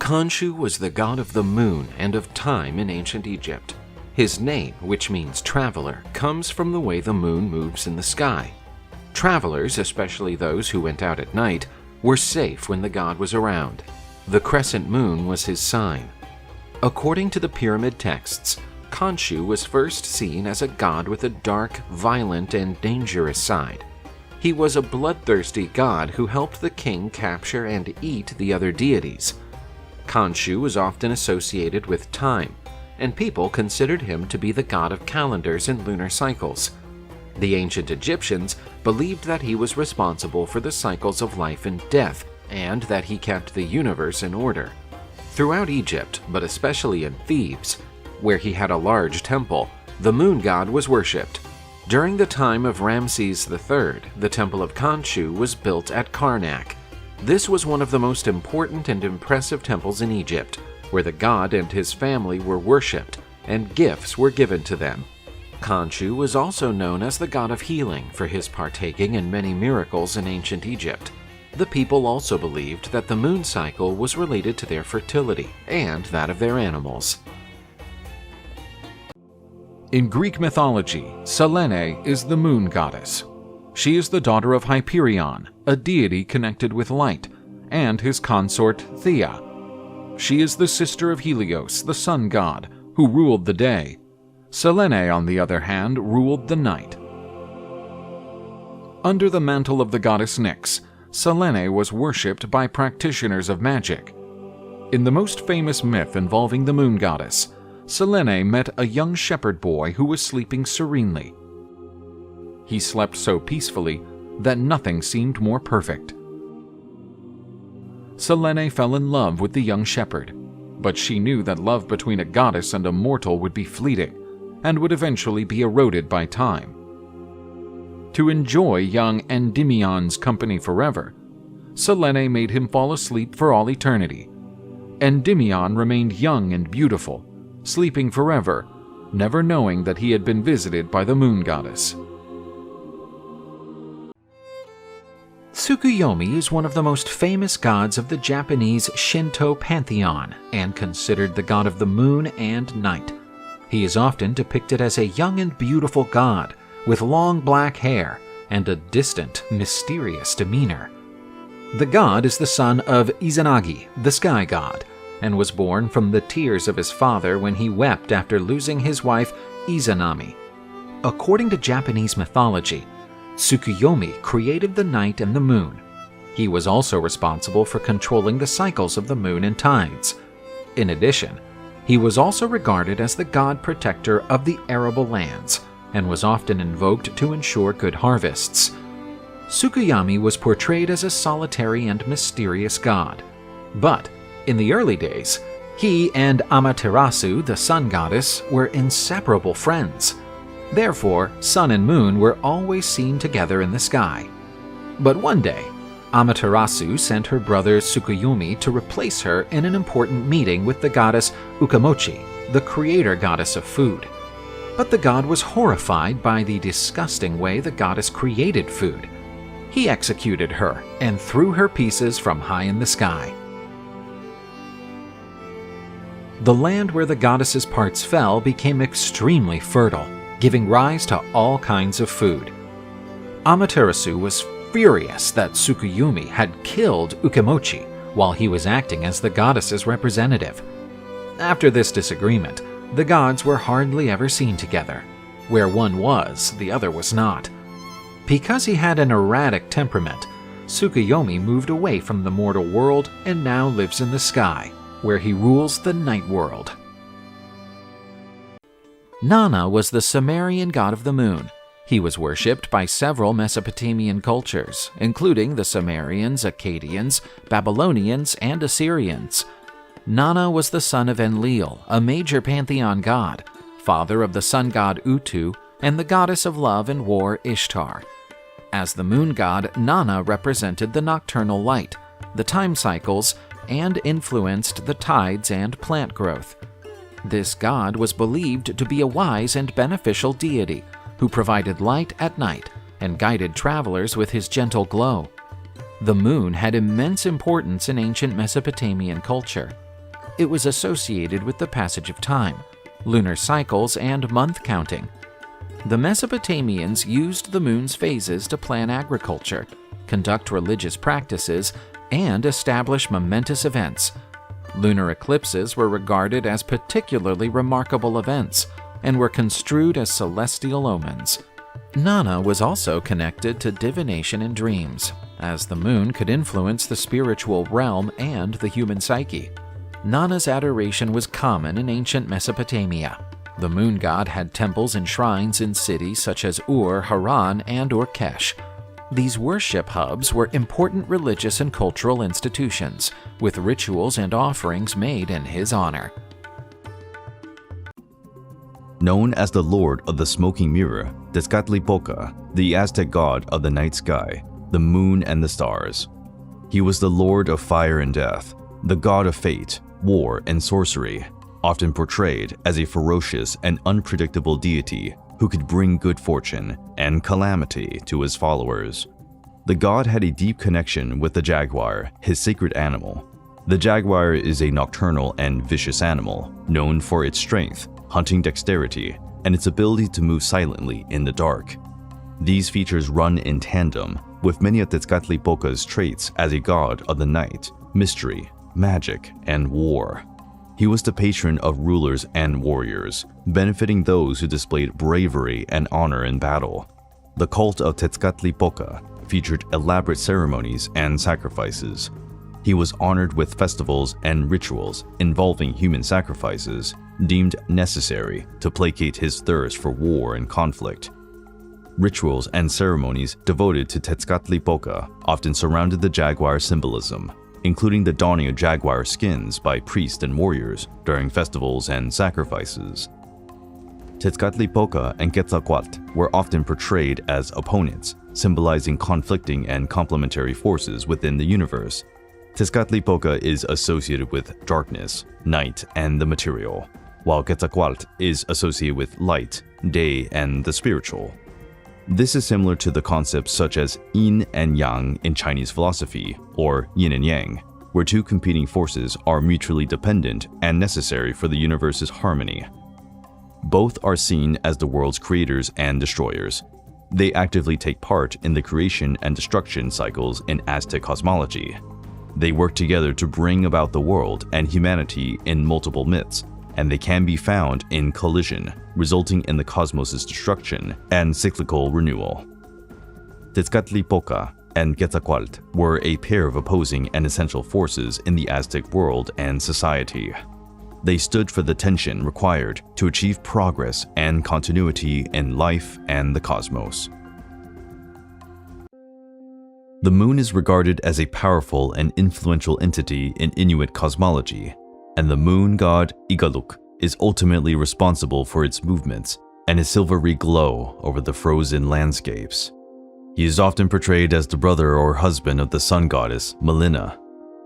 Khonsu was the god of the moon and of time in ancient Egypt. His name, which means traveler, comes from the way the moon moves in the sky. Travelers, especially those who went out at night, were safe when the god was around. The crescent moon was his sign. According to the pyramid texts, Khonsu was first seen as a god with a dark, violent, and dangerous side. He was a bloodthirsty god who helped the king capture and eat the other deities. Khonsu was often associated with time, and people considered him to be the god of calendars and lunar cycles. The ancient Egyptians believed that he was responsible for the cycles of life and death, and that he kept the universe in order. Throughout Egypt, but especially in Thebes, where he had a large temple, the moon god was worshipped. During the time of Ramses III, the temple of Khonsu was built at Karnak. This was one of the most important and impressive temples in Egypt, where the god and his family were worshipped, and gifts were given to them. Khonsu was also known as the god of healing for his partaking in many miracles in ancient Egypt. The people also believed that the moon cycle was related to their fertility and that of their animals. In Greek mythology, Selene is the moon goddess. She is the daughter of Hyperion, a deity connected with light, and his consort Thea. She is the sister of Helios, the sun god, who ruled the day. Selene, on the other hand, ruled the night. Under the mantle of the goddess Nyx, Selene was worshipped by practitioners of magic. In the most famous myth involving the moon goddess, Selene met a young shepherd boy who was sleeping serenely. He slept so peacefully that nothing seemed more perfect. Selene fell in love with the young shepherd, but she knew that love between a goddess and a mortal would be fleeting and would eventually be eroded by time. To enjoy young Endymion's company forever, Selene made him fall asleep for all eternity. Endymion remained young and beautiful, sleeping forever, never knowing that he had been visited by the moon goddess. Tsukuyomi is one of the most famous gods of the Japanese Shinto pantheon and considered the god of the moon and night. He is often depicted as a young and beautiful god with long black hair and a distant, mysterious demeanor. The god is the son of Izanagi, the sky god, and was born from the tears of his father when he wept after losing his wife Izanami. According to Japanese mythology, Tsukuyomi created the night and the moon. He was also responsible for controlling the cycles of the moon and tides. In addition, he was also regarded as the god protector of the arable lands and was often invoked to ensure good harvests. Tsukuyomi was portrayed as a solitary and mysterious god, but in the early days, he and Amaterasu, the sun goddess, were inseparable friends. Therefore, sun and moon were always seen together in the sky. But one day, Amaterasu sent her brother Tsukuyomi to replace her in an important meeting with the goddess Ukamochi, the creator goddess of food. But the god was horrified by the disgusting way the goddess created food. He executed her and threw her pieces from high in the sky. The land where the goddess's parts fell became extremely fertile, giving rise to all kinds of food. Amaterasu was furious that Tsukuyomi had killed Ukamochi while he was acting as the goddess's representative. After this disagreement, the gods were hardly ever seen together. Where one was, the other was not. Because he had an erratic temperament, Tsukuyomi moved away from the mortal world and now lives in the sky, where he rules the night world. Nanna was the Sumerian god of the moon. He was worshipped by several Mesopotamian cultures, including the Sumerians, Akkadians, Babylonians, and Assyrians. Nanna was the son of Enlil, a major pantheon god, father of the sun god Utu, and the goddess of love and war Ishtar. As the moon god, Nanna represented the nocturnal light, the time cycles, and influenced the tides and plant growth. This god was believed to be a wise and beneficial deity who provided light at night and guided travelers with his gentle glow. The moon had immense importance in ancient Mesopotamian culture. It was associated with the passage of time, lunar cycles, and month counting. The Mesopotamians used the moon's phases to plan agriculture, conduct religious practices, and establish momentous events. Lunar eclipses were regarded as particularly remarkable events and were construed as celestial omens. Nanna was also connected to divination and dreams, as the moon could influence the spiritual realm and the human psyche. Nanna's adoration was common in ancient Mesopotamia. The moon god had temples and shrines in cities such as Ur, Haran, and Urkesh. These worship hubs were important religious and cultural institutions, with rituals and offerings made in his honor. Known as the Lord of the Smoking Mirror, Tezcatlipoca, the Aztec god of the night sky, the moon and the stars. He was the lord of fire and death, the god of fate, war, and sorcery, often portrayed as a ferocious and unpredictable deity who could bring good fortune and calamity to his followers. The god had a deep connection with the jaguar, his sacred animal. The jaguar is a nocturnal and vicious animal, known for its strength, hunting dexterity, and its ability to move silently in the dark. These features run in tandem with many of Tezcatlipoca's traits as a god of the night, mystery, magic, and war. He was the patron of rulers and warriors, benefiting those who displayed bravery and honor in battle. The cult of Tezcatlipoca featured elaborate ceremonies and sacrifices. He was honored with festivals and rituals involving human sacrifices, deemed necessary to placate his thirst for war and conflict. Rituals and ceremonies devoted to Tezcatlipoca often surrounded the jaguar symbolism, including the donning of jaguar skins by priests and warriors during festivals and sacrifices. Tezcatlipoca and Quetzalcoatl were often portrayed as opponents, symbolizing conflicting and complementary forces within the universe. Tezcatlipoca is associated with darkness, night, and the material, while Quetzalcoatl is associated with light, day, and the spiritual. This is similar to the concepts such as yin and yang in Chinese philosophy, or yin and yang, where two competing forces are mutually dependent and necessary for the universe's harmony. Both are seen as the world's creators and destroyers. They actively take part in the creation and destruction cycles in Aztec cosmology. They work together to bring about the world and humanity in multiple myths, and they can be found in collision, resulting in the cosmos' destruction and cyclical renewal. Tezcatlipoca and Quetzalcoatl were a pair of opposing and essential forces in the Aztec world and society. They stood for the tension required to achieve progress and continuity in life and the cosmos. The moon is regarded as a powerful and influential entity in Inuit cosmology, and the moon god Igaluk is ultimately responsible for its movements and his silvery glow over the frozen landscapes. He is often portrayed as the brother or husband of the sun goddess Melina.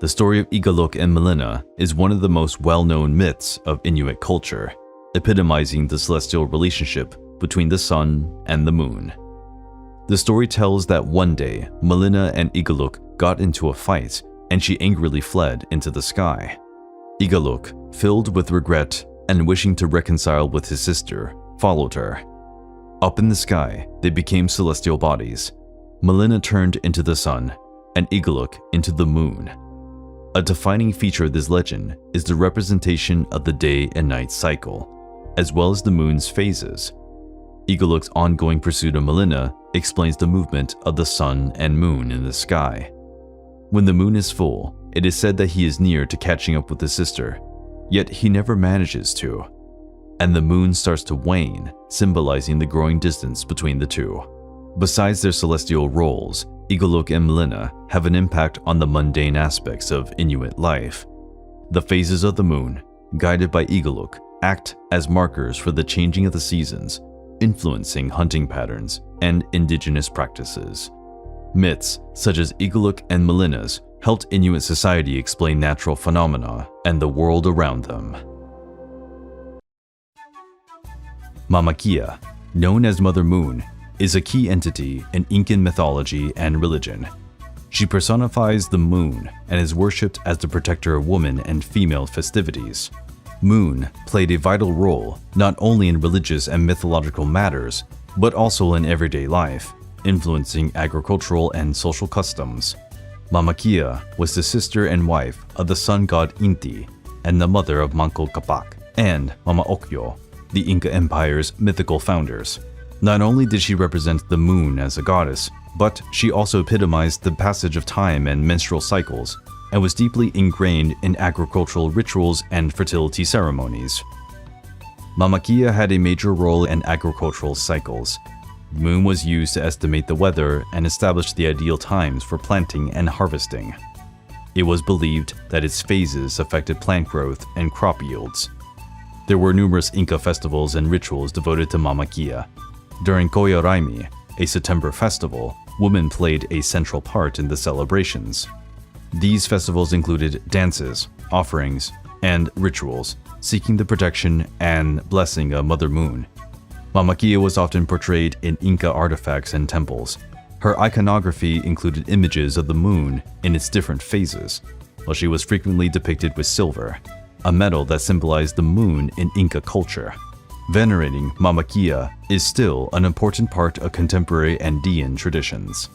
The story of Igaluk and Melina is one of the most well-known myths of Inuit culture, epitomizing the celestial relationship between the sun and the moon. The story tells that one day, Melina and Igaluk got into a fight and she angrily fled into the sky. Igaluk, filled with regret and wishing to reconcile with his sister, followed her. Up in the sky, they became celestial bodies. Melina turned into the sun, and Igaluk into the moon. A defining feature of this legend is the representation of the day and night cycle, as well as the moon's phases. Igaluk's ongoing pursuit of Melina explains the movement of the sun and moon in the sky. When the moon is full, it is said that he is near to catching up with his sister, yet he never manages to. And the moon starts to wane, symbolizing the growing distance between the two. Besides their celestial roles, Igaluk and Melina have an impact on the mundane aspects of Inuit life. The phases of the moon, guided by Igaluk, act as markers for the changing of the seasons, influencing hunting patterns and indigenous practices. Myths such as Igaluk and Melina's helped Inuit society explain natural phenomena and the world around them. Mamakia, known as Mother Moon, is a key entity in Incan mythology and religion. She personifies the moon and is worshipped as the protector of women and female festivities. Moon played a vital role not only in religious and mythological matters, but also in everyday life, influencing agricultural and social customs. Mama Killa was the sister and wife of the sun god Inti and the mother of Manco Capac and Mama Ocllo, the Inca Empire's mythical founders. Not only did she represent the moon as a goddess, but she also epitomized the passage of time and menstrual cycles, and was deeply ingrained in agricultural rituals and fertility ceremonies. Mama Killa had a major role in agricultural cycles. The moon was used to estimate the weather and establish the ideal times for planting and harvesting. It was believed that its phases affected plant growth and crop yields. There were numerous Inca festivals and rituals devoted to Mama Killa. During Koyoraimi, a September festival, women played a central part in the celebrations. These festivals included dances, offerings, and rituals, seeking the protection and blessing of Mother Moon. Mama Killa was often portrayed in Inca artifacts and temples. Her iconography included images of the moon in its different phases, while she was frequently depicted with silver, a metal that symbolized the moon in Inca culture. Venerating Mama Killa is still an important part of contemporary Andean traditions.